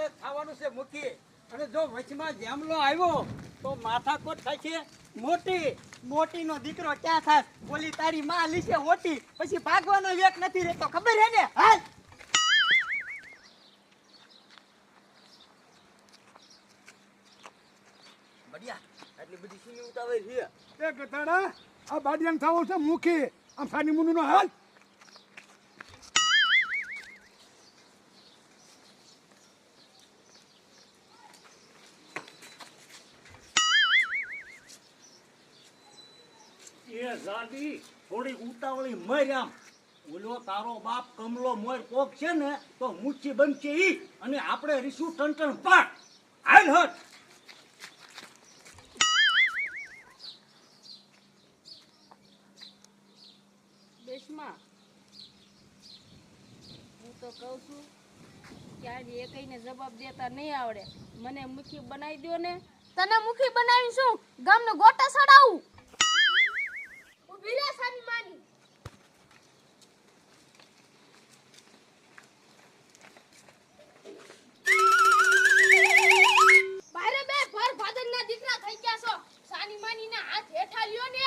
આપણે ખાવાનું છે મૂકી અને જો વચમાં જેમલો આવ્યો તો માથાકોટ થાય છે મોટી. મોટીનો દીકરો ક્યાં થાસ? બોલી તારી માં લીશે ઓટી, પછી ભાગવાનો વેક નથી રહેતો, ખબર હે ને? હાલ બડિયા આટલી બધી સીની ઉતાવળ છે. એ ગધાડા આ બાડિયાન થાવો છે મુખી આમ સાની મુનું નો હાલ. એ જાડી થોડી ઉતાવળી મર આમ. ઓલો તારો બાપ કમલો મોર કોક છે ને તો મુઠ્ઠી બનશે ઈ, અને આપણે રીસુ ટન પાટ. હાલ હટ. દેશમાં હું તો કહું છું કે આજે એકઈને જવાબ દેતા નહીં આવડે. મને મુખી બનાવી દો ને. તને મુખી બનાવી શું? ગામનો ગોટા સડાવું. ઉભી રે સાની માની. બારે બે ભર ભાદરના દીકરા થઈ ગયા છો. સાની માનીના હાથ હેઠા લ્યો ને.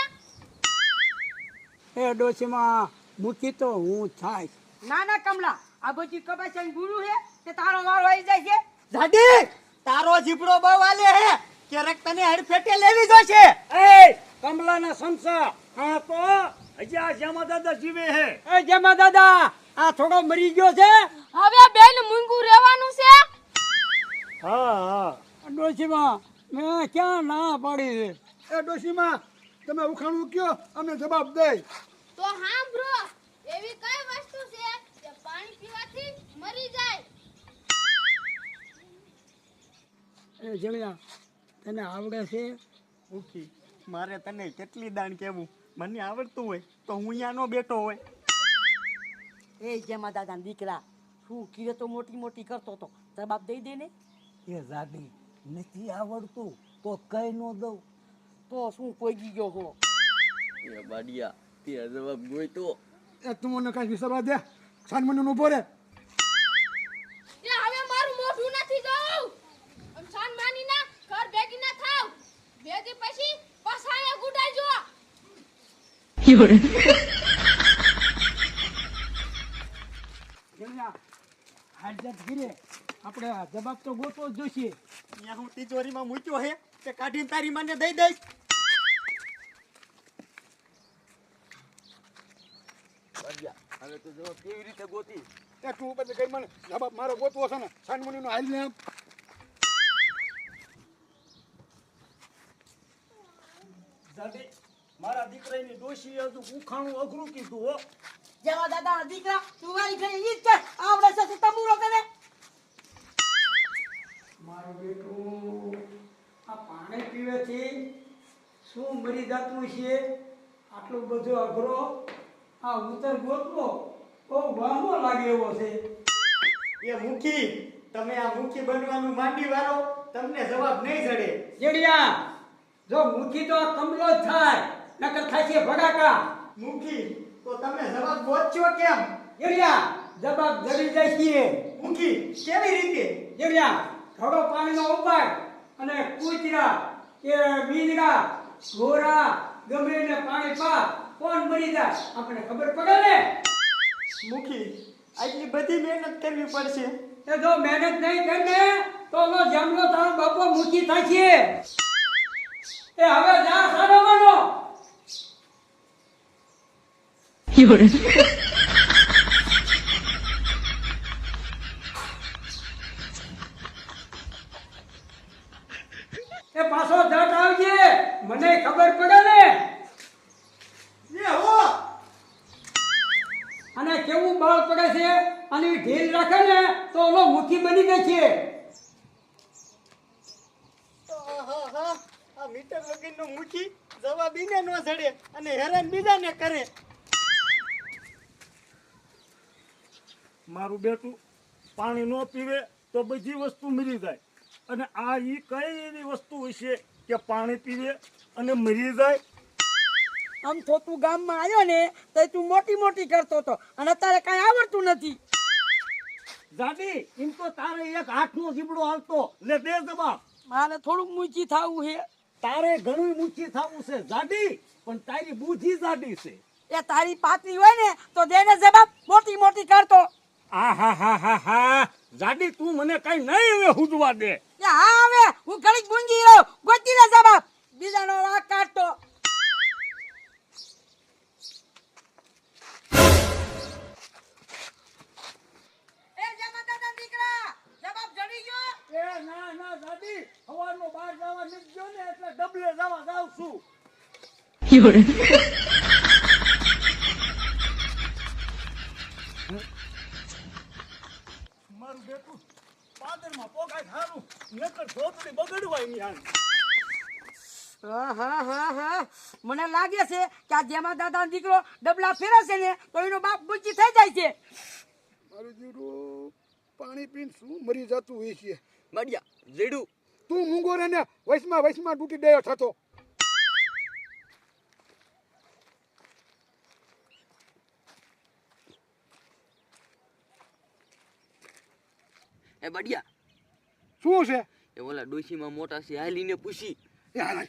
એ ડોશીમાં મૂકી તો હું થાય. ના ના કમલા, આ બધી કબાચાની ગુરુ હે કે તારો વારો આવી જાય છે? જાડી તારો જીભડો બહુ વાલે હે, ક્યારેક તને હડફેટે લેવી જોશે. એ કમલાના સંસા હા તો હજી આ શ્યામા દાદા જીવે હે. એ જેમા દાદા આ થોડો મરી ગયો છે. હવે બેન મૂંગું રહેવાનું છે. હા હા ડોશીમાં મેં ક્યાં ના પાડી છે. એ ડોશીમાં તમે ઉખાણું કયો અમે જવાબ દે. તો સાંભળો, એવી કઈ વસ્તુ છે કે પાણી પીવાથી મરી જાય? એ જણિયા તને આવડે છે? મુખી મારે તને કેટલી દાણ કેવું, મને આવડતું હોય તો હું અહીંયા નો બેઠો હોય. એ જેમાં દાદા દીકરા શું કીએ તો મોટી મોટી કરતો તો જવાબ દઈ દે ને. એ જાડી નથી આવડતું તો કઈ નો દઉં. તો શું કોઈ ગયો હો? એ બાડિયા તે જવાબ ગોઈતો. એ તું મને કાંઈ વિસરવા દે, સાની મુનું ઉભો રે. એ હવે મારું મોઢું નથી જોવું. અમસાન માની ના ઘર ભેગી ના થાવ. ભેગી પછી પસાયા ગુડાજો. જણિયા હાજત ગીરે આપણે જવાબ તો ગોતવો જ જોઈશે. અહીંયા હું તિજોરીમાં મૂક્યો હે તે કાઢીને તારી માને દઈ દઈશ. બાડિયા હવે તો જવાબ કેવી રીતે ગોતી? એ તું ઉપર કઈ મને જવાબ મારો ગોતવો છે ને સાની મુનું નો હાલ ને આમ. જાડી મારા દીકરાની ડોશી હજુ ઉખાણું અઘરું કીધું હો. જેવા દાદા દીકરા તું વારી ઘરે ઈ જ કર, આવડે છે તો તમુરો કરે. મારું બેટું આ પાણી પીવેથી શું મરી જતું છે? આટલું બધું અઘરો આ ઉતર ગોતવો બહુ વહેમો લાગે એવો છે. એ મુખી તમે આ મુખી બનવાનું માંડી વાળો, તમને જવાબ નહીં જડે. જેડિયા જો મૂકી તો આ કમલો જ થાય, નકર થાય છે ભડાકા. મુખી તો તમે જવાબ ગોતશો કેમ? જેડિયા જવાબ જડી જાય છે. મુખી કેવી રીતે? જેડિયા થોડો પાણીનો ઉપાય અને કૂતરા કે બીજડા ઘોરા ગમે ને પાણી પા કોણ મરી જાય આપણે ખબર પડે ને. મુખી આટલી બધી મહેનત કરવી પડશે. એ જો મહેનત નહીં કરે તો નો જમલો તારો બાપો મૂકી થાય છે. એ હવે જા સારો બનો. એ પાછો જટ આવજે, મને ખબર પડે ને. એ હો અને કેવું બળ પડે છે અને ઢીલ રાખે ને તો ઓલો મુઠ્ઠી બની ગઈ છે. આ મીટર વગરનો મુખી જવાબ ઈને નો જડે અને હેરાન બીજાને કરે. મારું બેટું પાણી ન પીવે તો બધી વસ્તુ મરી જાય, અને આ ઈ કઈ એવી વસ્તુ હશે કે પાણી પીવે અને મરી જાય? આમ તો તું ગામમાં આવ્યો ને તો તું મોટી મોટી કરતો હતો અને અત્યારે કાંઈ આવડતું નથી. જાડી એમ તો તારે એક હાથનો જીબડો હાલતો લે દે જવાબ. મારે થોડુંક મૂચી થવું છે. તારે ઘણું ઊંચી થવું છે જાડી, પણ તારી બુદ્ધિ જાડી છે. એ તારી પાતળી હોય ને તો દેને જવાબ મોટી મોટી કરતો. આહાહાહાહા. જાડી તું મને કઈ નહીં હવે હુજવા દે. એ હા હવે હું ઘડીક ગુંજી રહ્યો, ગોતી લે જવાબ, બીજાનો રાગ કાઢતો. એ જમાદારના દીકરા, જવાબ જડી ગયો? એ ના ના જાડી, સવારનો બહાર જવા નથી ગયો ને એટલે ડબલે જવા જાઉં છું. મારું બેટું પાદરમાં પોગાય સારું, નકર ઝોપડી બગડવાય ની આને. હા મને લાગે છે કે આ જેમાં દાદા દીકરો ડબલા ફેરે છે ને તો એનો બાપ ગુચ્ચી થઈ જાય છે. મારું જીરું પાણી પીને શું મરી જતું હોય છે. માડિયા જેડું તું મૂંગો રે ને વૈસમાં તૂટી ગયો થતો. એ બાડિયા શું છે? એ ઓલા ડોશીમાં મોટા છે હાલીને પૂછી. એ હાલ.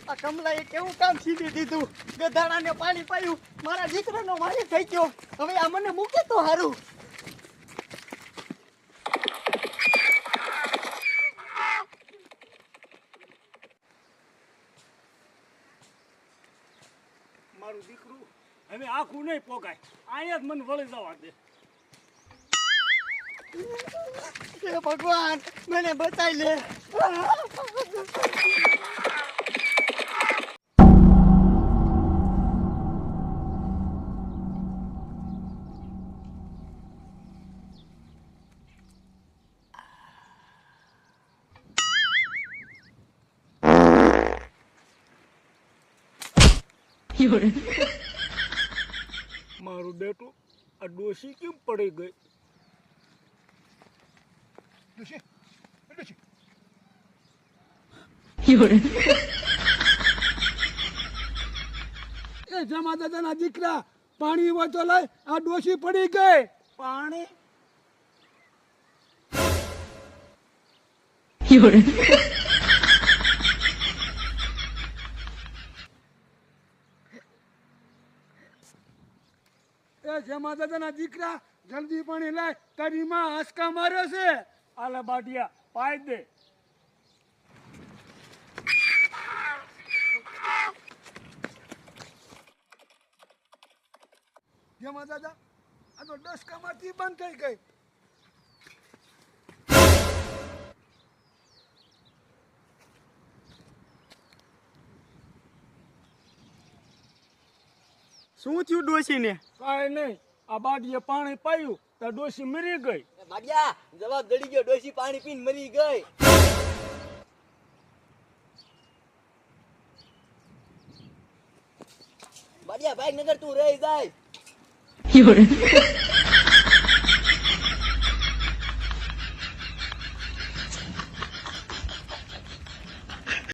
આ કમલાએ કેવું કામ સીધી દીધું, ગધાડાને પાણી પાયું, મારા દીકરાનો મારી થઈ ગયો. હવે આ મને મૂકે તો હારું. મારું દીકરું હવે આખું નહીં પોગાય, અહીંયા જ મને વળી જવા દે. હે ભગવાન મને બચાઈ લે. મારું બેટું આ ડોશી કેમ પડી ગઈ? ડોશી, એ ડોશી. એ જમા દાદાના દીકરા પાણી હોય તો લાય, આ ડોશી પડી ગઈ. પાણી? એ જમા દાદાના દીકરા જલ્દી પાણી લાય, તારી માં આંસકા મારે છે. આલે બાટિયા પાઈ દે. જમા દાદા આ તો ડસકામાંથી બંધ થઈ ગઈ. શું થયું ડોશીને? કાંઈ નહીં, આ બાટીએ પાણી પાયું તો ડોશી મરી ગઈ. માડિયા જવાબ દડી ગયો, ડોશી પાણી પીને મરી ગઈ. માડિયા ભાઈ નગર તું રહી જાય.